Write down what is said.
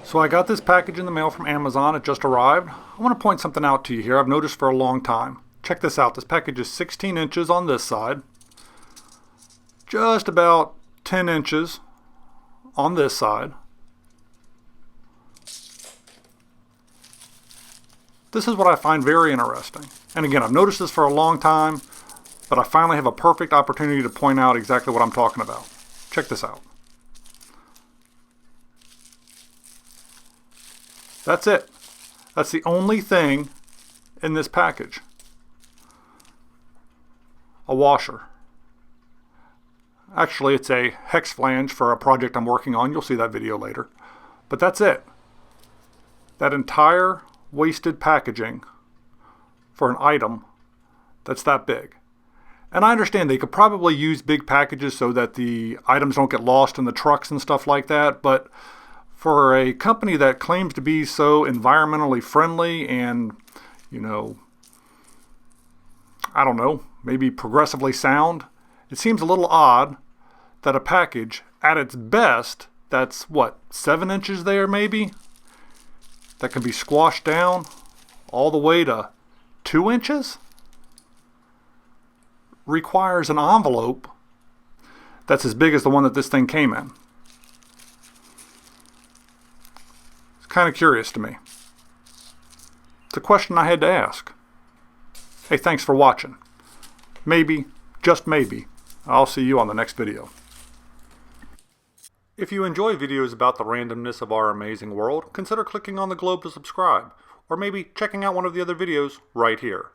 So I got this package in the mail from Amazon. It just arrived. I want to point something out to you here I've noticed for a long time. Check this out. This package is 16 inches on this side. Just about 10 inches on this side. This is what I find very interesting. And again, I've noticed this for a long time, but I finally have a perfect opportunity to point out exactly what I'm talking about. Check this out. That's it. That's the only thing in this package. A washer. Actually, it's a hex flange for a project I'm working on. You'll see that video later. But that's it. That entire wasted packaging for an item that's that big. And I understand they could probably use big packages so that the items don't get lost in the trucks and stuff like that, but for a company that claims to be so environmentally friendly and, I don't know, maybe progressively sound, it seems a little odd that a package, at its best, that's 7 inches there maybe, that can be squashed down all the way to 2 inches, requires an envelope that's as big as the one that this thing came in. It's kind of curious to me. It's a question I had to ask. Hey, thanks for watching. Maybe, just maybe, I'll see you on the next video. If you enjoy videos about the randomness of our amazing world, consider clicking on the globe to subscribe, or maybe checking out one of the other videos right here.